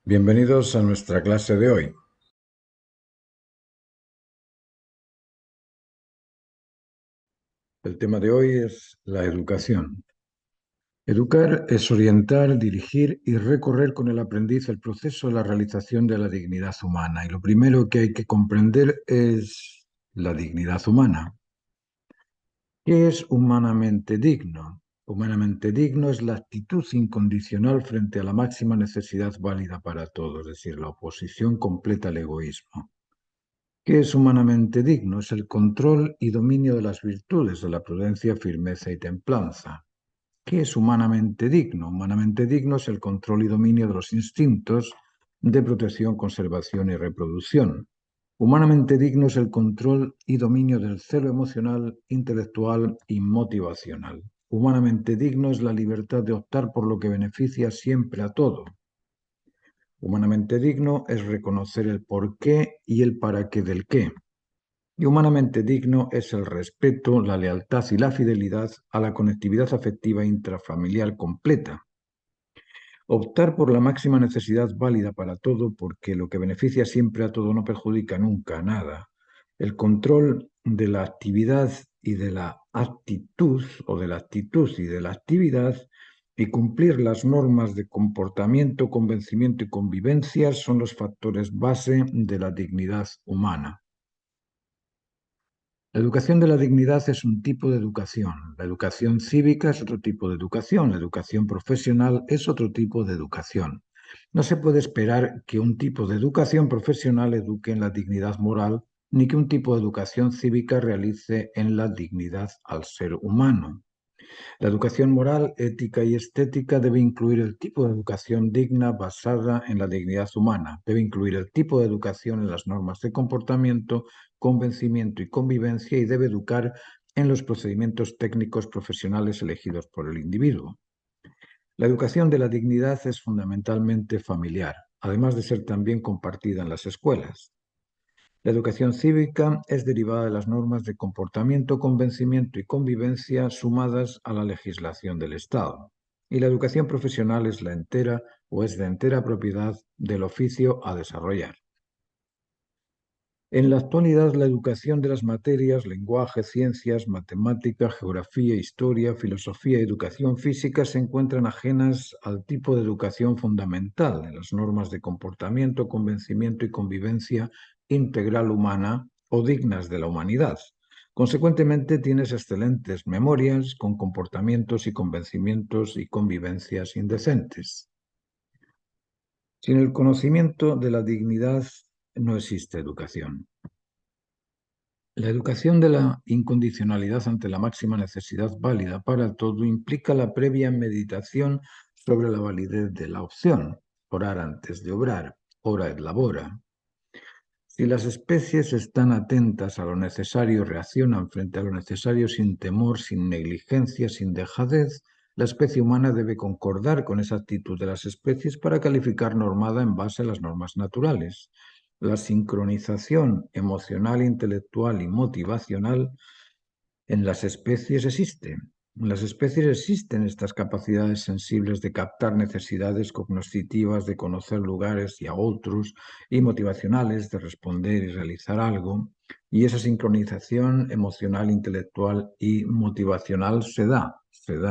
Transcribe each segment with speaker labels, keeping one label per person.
Speaker 1: Bienvenidos a nuestra clase de hoy. El tema de hoy es la educación. Educar es orientar, dirigir y recorrer con el aprendiz el proceso de la realización de la dignidad humana. Y lo primero que hay que comprender es la dignidad humana. ¿Qué es humanamente digno? Humanamente digno es la actitud incondicional frente a la máxima necesidad válida para todos, es decir, la oposición completa al egoísmo. ¿Qué es humanamente digno? Es el control y dominio de las virtudes de la prudencia, firmeza y templanza. ¿Qué es humanamente digno? Humanamente digno es el control y dominio de los instintos de protección, conservación y reproducción. Humanamente digno es el control y dominio del celo emocional, intelectual y motivacional. Humanamente digno es la libertad de optar por lo que beneficia siempre a todo. Humanamente digno es reconocer el porqué y el para qué del qué. Y humanamente digno es el respeto, la lealtad y la fidelidad a la conectividad afectiva intrafamiliar completa. Optar por la máxima necesidad válida para todo, porque lo que beneficia siempre a todo no perjudica nunca a nada. El control de la actividad y de la actitud, o de la actitud y de la actividad, y cumplir las normas de comportamiento, convencimiento y convivencia son los factores base de la dignidad humana. La educación de la dignidad es un tipo de educación. La educación cívica es otro tipo de educación. La educación profesional es otro tipo de educación. No se puede esperar que un tipo de educación profesional eduque en la dignidad moral, ni que un tipo de educación cívica realice en la dignidad al ser humano. La educación moral, ética y estética debe incluir el tipo de educación digna basada en la dignidad humana. Debe incluir el tipo de educación en las normas de comportamiento, convencimiento y convivencia y debe educar en los procedimientos técnicos profesionales elegidos por el individuo. La educación de la dignidad es fundamentalmente familiar, además de ser también compartida en las escuelas. La educación cívica es derivada de las normas de comportamiento, convencimiento y convivencia sumadas a la legislación del Estado. Y la educación profesional es la entera o es de entera propiedad del oficio a desarrollar. En la actualidad, la educación de las materias, lenguaje, ciencias, matemática, geografía, historia, filosofía y educación física se encuentran ajenas al tipo de educación fundamental de las normas de comportamiento, convencimiento y convivencia integral humana o dignas de la humanidad. Consecuentemente, tienes excelentes memorias con comportamientos y convencimientos y convivencias indecentes. Sin el conocimiento de la dignidad no existe educación. La educación de la incondicionalidad ante la máxima necesidad válida para todo implica la previa meditación sobre la validez de la opción, orar antes de obrar, ora et labora. Si las especies están atentas a lo necesario, reaccionan frente a lo necesario sin temor, sin negligencia, sin dejadez, la especie humana debe concordar con esa actitud de las especies para calificar normada en base a las normas naturales. La sincronización emocional, intelectual y motivacional en las especies existe. En las especies existen estas capacidades sensibles de captar necesidades cognitivas, de conocer lugares y a otros, y motivacionales de responder y realizar algo. Y esa sincronización emocional, intelectual y motivacional se da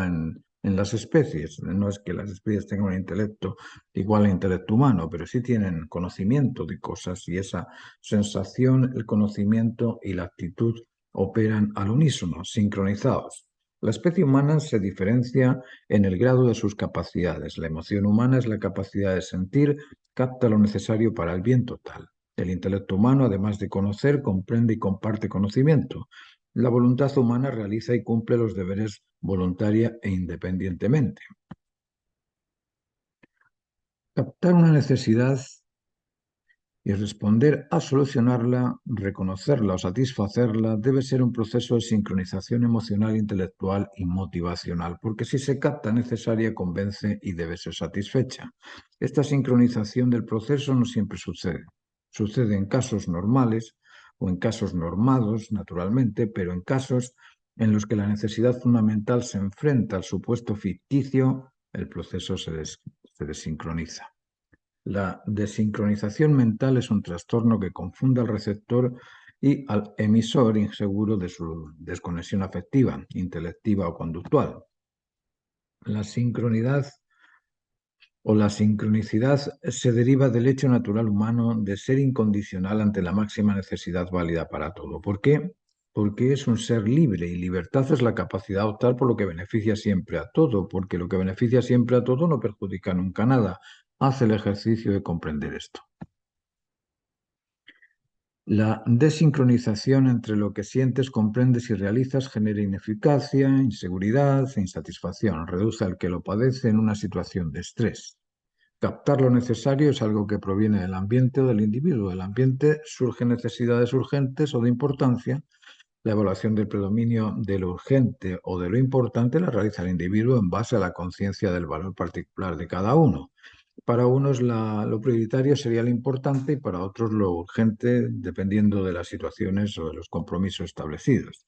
Speaker 1: en las especies. No es que las especies tengan un intelecto igual al intelecto humano, pero sí tienen conocimiento de cosas y esa sensación, el conocimiento y la actitud operan al unísono, sincronizados. La especie humana se diferencia en el grado de sus capacidades. La emoción humana es la capacidad de sentir, capta lo necesario para el bien total. El intelecto humano, además de conocer, comprende y comparte conocimiento. La voluntad humana realiza y cumple los deberes voluntaria e independientemente. Captar una necesidad y responder a solucionarla, reconocerla o satisfacerla debe ser un proceso de sincronización emocional, intelectual y motivacional, porque si se capta necesaria, convence y debe ser satisfecha. Esta sincronización del proceso no siempre sucede. Sucede en casos normales o en casos normados, naturalmente, pero en casos en los que la necesidad fundamental se enfrenta al supuesto ficticio, el proceso se desincroniza. La desincronización mental es un trastorno que confunde al receptor y al emisor inseguro de su desconexión afectiva, intelectiva o conductual. La sincronidad o la sincronicidad se deriva del hecho natural humano de ser incondicional ante la máxima necesidad válida para todo. ¿Por qué? Porque es un ser libre y libertad es la capacidad de optar por lo que beneficia siempre a todo, porque lo que beneficia siempre a todo no perjudica nunca nada. Haz el ejercicio de comprender esto. La desincronización entre lo que sientes, comprendes y realizas genera ineficacia, inseguridad e insatisfacción. Reduce al que lo padece en una situación de estrés. Captar lo necesario es algo que proviene del ambiente o del individuo. Del ambiente surgen necesidades urgentes o de importancia. La evaluación del predominio de lo urgente o de lo importante la realiza el individuo en base a la conciencia del valor particular de cada uno. Para unos lo prioritario sería lo importante y para otros lo urgente, dependiendo de las situaciones o de los compromisos establecidos.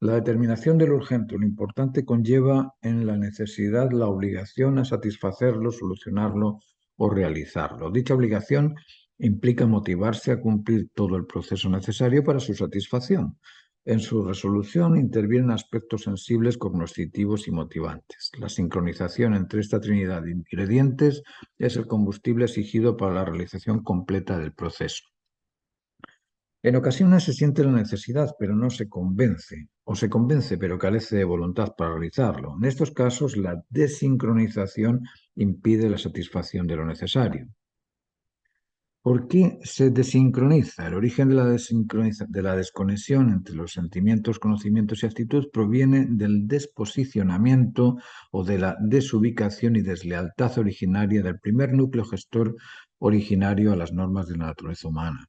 Speaker 1: La determinación de lo urgente o lo importante conlleva en la necesidad la obligación a satisfacerlo, solucionarlo o realizarlo. Dicha obligación implica motivarse a cumplir todo el proceso necesario para su satisfacción. En su resolución intervienen aspectos sensibles, cognitivos y motivantes. La sincronización entre esta trinidad de ingredientes es el combustible exigido para la realización completa del proceso. En ocasiones se siente la necesidad, pero no se convence, o se convence, pero carece de voluntad para realizarlo. En estos casos, la desincronización impide la satisfacción de lo necesario. ¿Por qué se desincroniza? El origen de de la desconexión entre los sentimientos, conocimientos y actitud proviene del desposicionamiento o de la desubicación y deslealtad originaria del primer núcleo gestor originario a las normas de la naturaleza humana.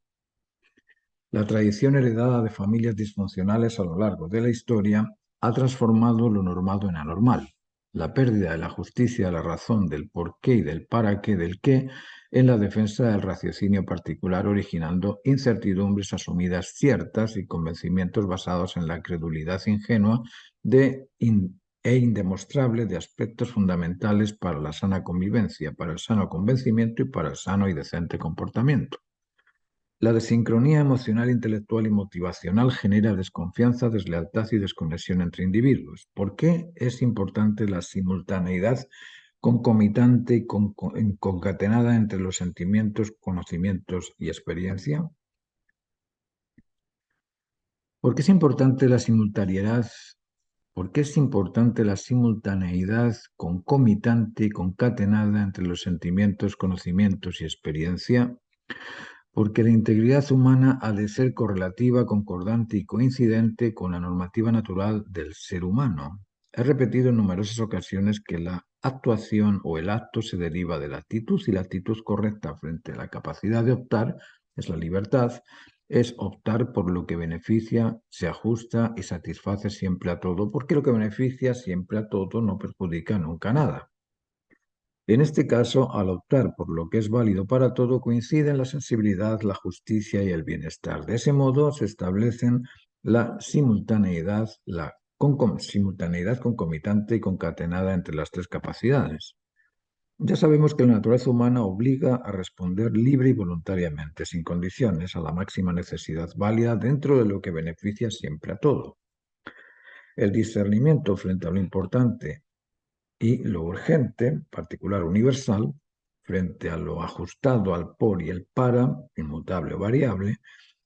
Speaker 1: La tradición heredada de familias disfuncionales a lo largo de la historia ha transformado lo normado en anormal. La pérdida de la justicia, de la razón, del por qué y del para qué, del qué, en la defensa del raciocinio particular, originando incertidumbres asumidas ciertas y convencimientos basados en la credulidad ingenua e indemostrable de aspectos fundamentales para la sana convivencia, para el sano convencimiento y para el sano y decente comportamiento. La desincronía emocional, intelectual y motivacional genera desconfianza, deslealtad y desconexión entre individuos. ¿Por qué es importante la simultaneidad concomitante y concatenada entre los sentimientos, conocimientos y experiencia? ¿Por qué es importante la simultaneidad? ¿Por qué es importante la simultaneidad concomitante y concatenada entre los sentimientos, conocimientos y experiencia? Porque la integridad humana ha de ser correlativa, concordante y coincidente con la normativa natural del ser humano. He repetido en numerosas ocasiones que la actuación o el acto se deriva de la actitud y la actitud correcta frente a la capacidad de optar es la libertad, es optar por lo que beneficia, se ajusta y satisface siempre a todo, porque lo que beneficia siempre a todo no perjudica nunca nada. En este caso, al optar por lo que es válido para todo, coinciden la sensibilidad, la justicia y el bienestar. De ese modo se establecen la simultaneidad concomitante y concatenada entre las tres capacidades. Ya sabemos que la naturaleza humana obliga a responder libre y voluntariamente, sin condiciones, a la máxima necesidad válida dentro de lo que beneficia siempre a todo. El discernimiento frente a lo importante y lo urgente, particular universal, frente a lo ajustado al por y el para, inmutable o variable,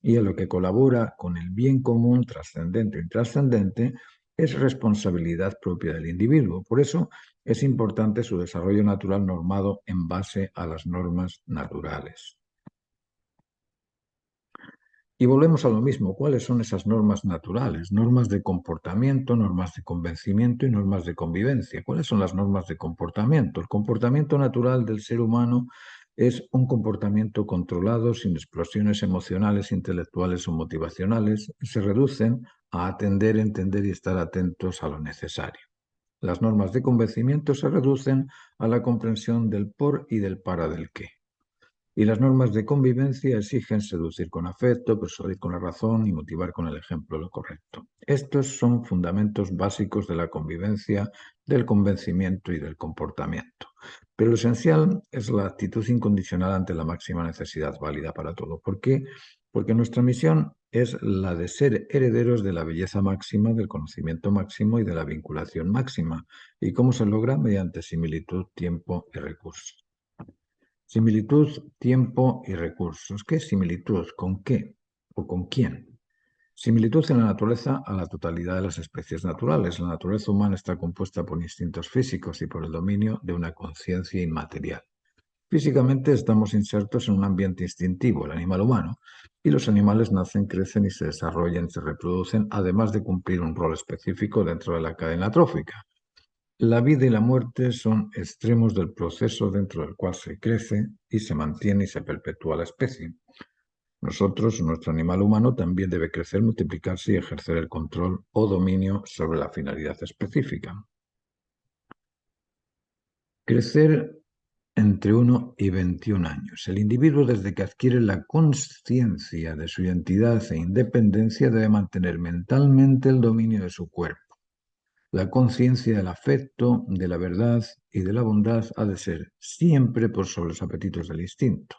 Speaker 1: y a lo que colabora con el bien común, trascendente o intrascendente, es responsabilidad propia del individuo. Por eso es importante su desarrollo natural normado en base a las normas naturales. Y volvemos a lo mismo, ¿cuáles son esas normas naturales? Normas de comportamiento, normas de convencimiento y normas de convivencia. ¿Cuáles son las normas de comportamiento? El comportamiento natural del ser humano es un comportamiento controlado, sin explosiones emocionales, intelectuales o motivacionales. Se reducen a atender, entender y estar atentos a lo necesario. Las normas de convencimiento se reducen a la comprensión del por y del para del qué. Y las normas de convivencia exigen seducir con afecto, persuadir con la razón y motivar con el ejemplo lo correcto. Estos son fundamentos básicos de la convivencia, del convencimiento y del comportamiento. Pero lo esencial es la actitud incondicional ante la máxima necesidad válida para todo. ¿Por qué? Porque nuestra misión es la de ser herederos de la belleza máxima, del conocimiento máximo y de la vinculación máxima. ¿Y cómo se logra? Mediante similitud, tiempo y recursos. Similitud, tiempo y recursos. ¿Qué es similitud? ¿Con qué? ¿O con quién? Similitud en la naturaleza a la totalidad de las especies naturales. La naturaleza humana está compuesta por instintos físicos y por el dominio de una conciencia inmaterial. Físicamente estamos insertos en un ambiente instintivo, el animal humano, y los animales nacen, crecen y se desarrollan, se reproducen, además de cumplir un rol específico dentro de la cadena trófica. La vida y la muerte son extremos del proceso dentro del cual se crece y se mantiene y se perpetúa la especie. Nosotros, nuestro animal humano, también debe crecer, multiplicarse y ejercer el control o dominio sobre la finalidad específica. Crecer entre 1 y 21 años. El individuo, desde que adquiere la conciencia de su identidad e independencia, debe mantener mentalmente el dominio de su cuerpo. La conciencia del afecto, de la verdad y de la bondad ha de ser siempre por sobre los apetitos del instinto.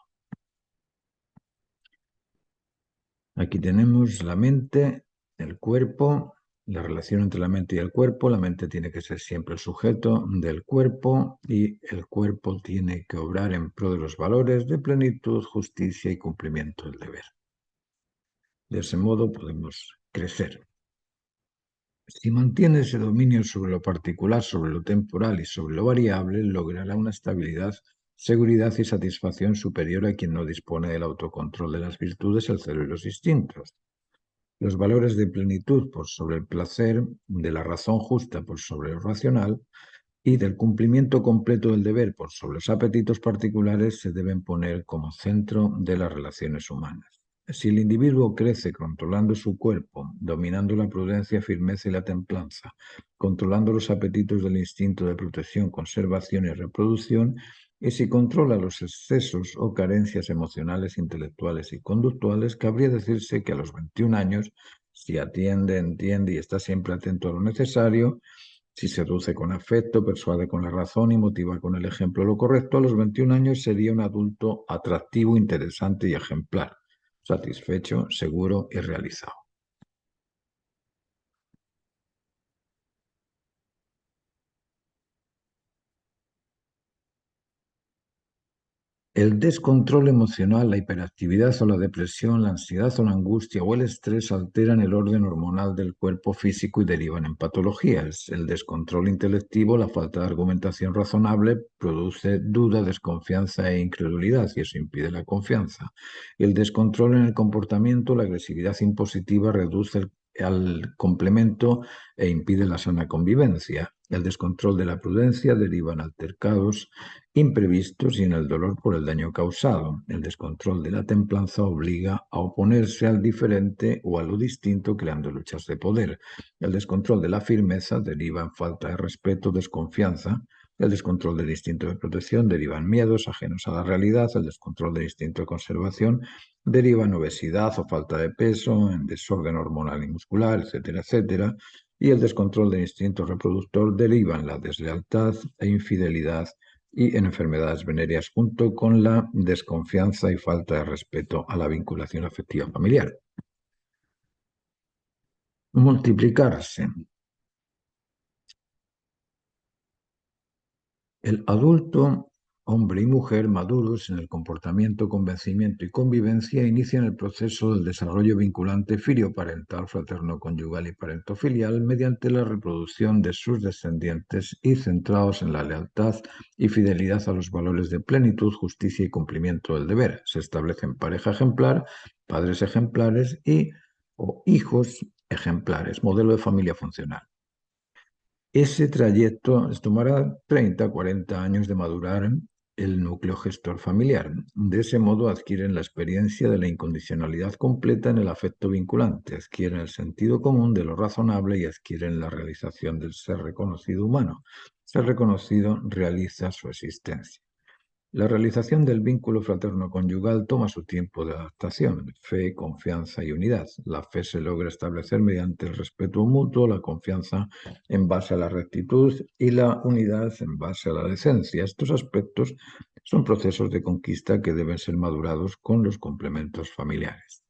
Speaker 1: Aquí tenemos la mente, el cuerpo, la relación entre la mente y el cuerpo. La mente tiene que ser siempre el sujeto del cuerpo y el cuerpo tiene que obrar en pro de los valores de plenitud, justicia y cumplimiento del deber. De ese modo podemos crecer. Si mantiene ese dominio sobre lo particular, sobre lo temporal y sobre lo variable, logrará una estabilidad, seguridad y satisfacción superior a quien no dispone del autocontrol de las virtudes, el celo y los instintos. Los valores de plenitud por sobre el placer, de la razón justa por sobre lo racional y del cumplimiento completo del deber por sobre los apetitos particulares se deben poner como centro de las relaciones humanas. Si el individuo crece controlando su cuerpo, dominando la prudencia, firmeza y la templanza, controlando los apetitos del instinto de protección, conservación y reproducción, y si controla los excesos o carencias emocionales, intelectuales y conductuales, cabría decirse que a los 21 años, si atiende, entiende y está siempre atento a lo necesario, si seduce con afecto, persuade con la razón y motiva con el ejemplo lo correcto, a los 21 años sería un adulto atractivo, interesante y ejemplar, satisfecho, seguro y realizado. El descontrol emocional, la hiperactividad o la depresión, la ansiedad o la angustia o el estrés alteran el orden hormonal del cuerpo físico y derivan en patologías. El descontrol intelectivo, la falta de argumentación razonable, produce duda, desconfianza e incredulidad y eso impide la confianza. El descontrol en el comportamiento, la agresividad impositiva reduce al complemento e impide la sana convivencia. El descontrol de la prudencia deriva en altercados imprevistos y en el dolor por el daño causado. El descontrol de la templanza obliga a oponerse al diferente o a lo distinto, creando luchas de poder. El descontrol de la firmeza deriva en falta de respeto, desconfianza. El descontrol del instinto de protección deriva en miedos ajenos a la realidad. El descontrol del instinto de conservación deriva en obesidad o falta de peso, en desorden hormonal y muscular, etcétera, etcétera. Y el descontrol del instinto reproductor deriva en la deslealtad e infidelidad y en enfermedades venéreas, junto con la desconfianza y falta de respeto a la vinculación afectiva familiar. Multiplicarse. El adulto, hombre y mujer maduros en el comportamiento, convencimiento y convivencia inician el proceso del desarrollo vinculante filioparental, fraterno-conyugal y parentofilial mediante la reproducción de sus descendientes y centrados en la lealtad y fidelidad a los valores de plenitud, justicia y cumplimiento del deber. Se establecen pareja ejemplar, padres ejemplares y o hijos ejemplares, modelo de familia funcional. Ese trayecto les tomará 30, 40 años de madurar el núcleo gestor familiar. De ese modo adquieren la experiencia de la incondicionalidad completa en el afecto vinculante, adquieren el sentido común de lo razonable y adquieren la realización del ser reconocido humano. Ser reconocido realiza su existencia. La realización del vínculo fraterno-conyugal toma su tiempo de adaptación, fe, confianza y unidad. La fe se logra establecer mediante el respeto mutuo, la confianza en base a la rectitud y la unidad en base a la decencia. Estos aspectos son procesos de conquista que deben ser madurados con los complementos familiares.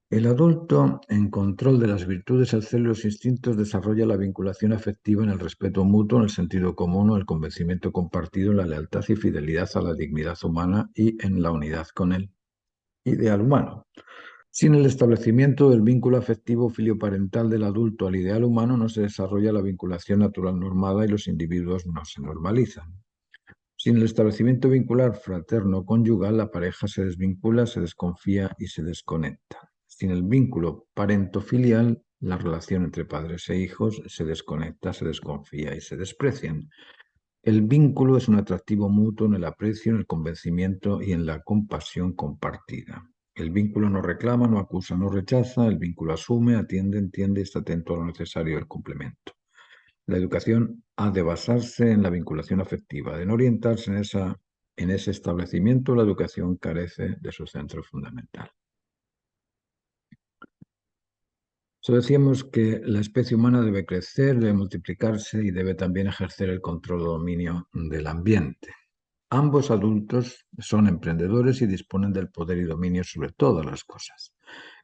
Speaker 1: El adulto, en control de las virtudes, el celo y los instintos, desarrolla la vinculación afectiva en el respeto mutuo, en el sentido común, en el convencimiento compartido, en la lealtad y fidelidad a la dignidad humana y en la unidad con el ideal humano. Sin el establecimiento del vínculo afectivo filioparental del adulto al ideal humano, no se desarrolla la vinculación natural normada y los individuos no se normalizan. Sin el establecimiento vincular fraterno-conyugal, la pareja se desvincula, se desconfía y se desconecta. Sin el vínculo parento-filial, la relación entre padres e hijos se desconecta, se desconfía y se desprecian. El vínculo es un atractivo mutuo en el aprecio, en el convencimiento y en la compasión compartida. El vínculo no reclama, no acusa, no rechaza, el vínculo asume, atiende, entiende y está atento a lo necesario del complemento. La educación ha de basarse en la vinculación afectiva. De no orientarse en ese establecimiento, la educación carece de su centro fundamental. Decíamos que la especie humana debe crecer, debe multiplicarse y debe también ejercer el control o dominio del ambiente. Ambos adultos son emprendedores y disponen del poder y dominio sobre todas las cosas.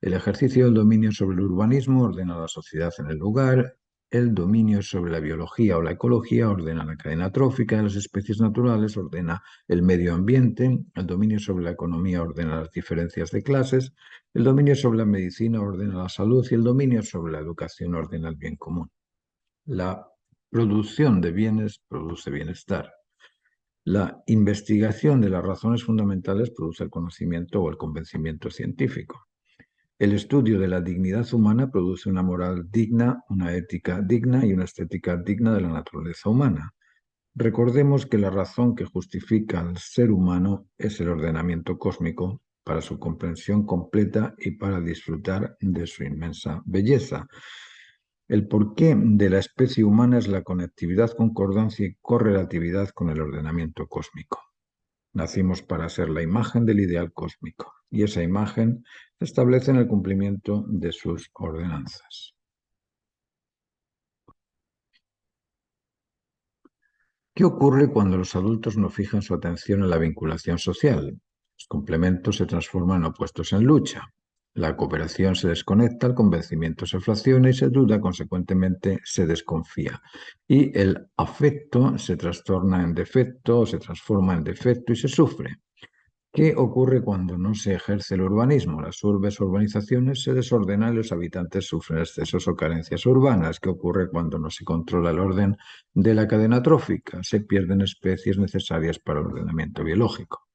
Speaker 1: El ejercicio del dominio sobre el urbanismo ordena la sociedad en el lugar, el dominio sobre la biología o la ecología ordena la cadena trófica de las especies naturales, ordena el medio ambiente, el dominio sobre la economía ordena las diferencias de clases, el dominio sobre la medicina ordena la salud y el dominio sobre la educación ordena el bien común. La producción de bienes produce bienestar. La investigación de las razones fundamentales produce el conocimiento o el convencimiento científico. El estudio de la dignidad humana produce una moral digna, una ética digna y una estética digna de la naturaleza humana. Recordemos que la razón que justifica al ser humano es el ordenamiento cósmico para su comprensión completa y para disfrutar de su inmensa belleza. El porqué de la especie humana es la conectividad, concordancia y correlatividad con el ordenamiento cósmico. Nacimos para ser la imagen del ideal cósmico, y esa imagen se establece en el cumplimiento de sus ordenanzas. ¿Qué ocurre cuando los adultos no fijan su atención en la vinculación social? Los complementos se transforman en opuestos en lucha. La cooperación se desconecta, el convencimiento se fracciona y se duda, consecuentemente se desconfía. Y el afecto se trastorna en defecto, se transforma en defecto y se sufre. ¿Qué ocurre cuando no se ejerce el urbanismo? Las urbes o urbanizaciones se desordenan y los habitantes sufren excesos o carencias urbanas. ¿Qué ocurre cuando no se controla el orden de la cadena trófica? Se pierden especies necesarias para el ordenamiento biológico.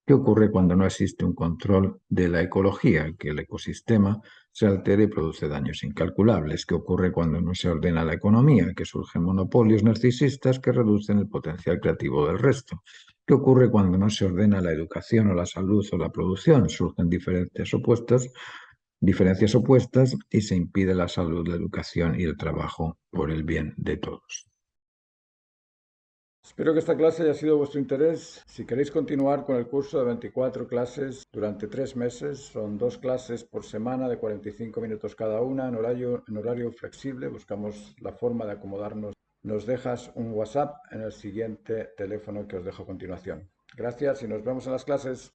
Speaker 1: ¿Qué ocurre cuando no existe un control de la ecología? Que el ecosistema se altera y produce daños incalculables. ¿Qué ocurre cuando no se ordena la economía? Que surgen monopolios narcisistas que reducen el potencial creativo del resto. ¿Qué ocurre cuando no se ordena la educación o la salud o la producción? Surgen diferencias opuestas y se impide la salud, la educación y el trabajo por el bien de todos. Espero que esta clase haya sido de vuestro interés. Si queréis continuar con el curso de 24 clases durante 3 meses, son 2 clases por semana de 45 minutos cada una en horario flexible. Buscamos la forma de acomodarnos. Nos dejas un WhatsApp en el siguiente teléfono que os dejo a continuación. Gracias y nos vemos en las clases.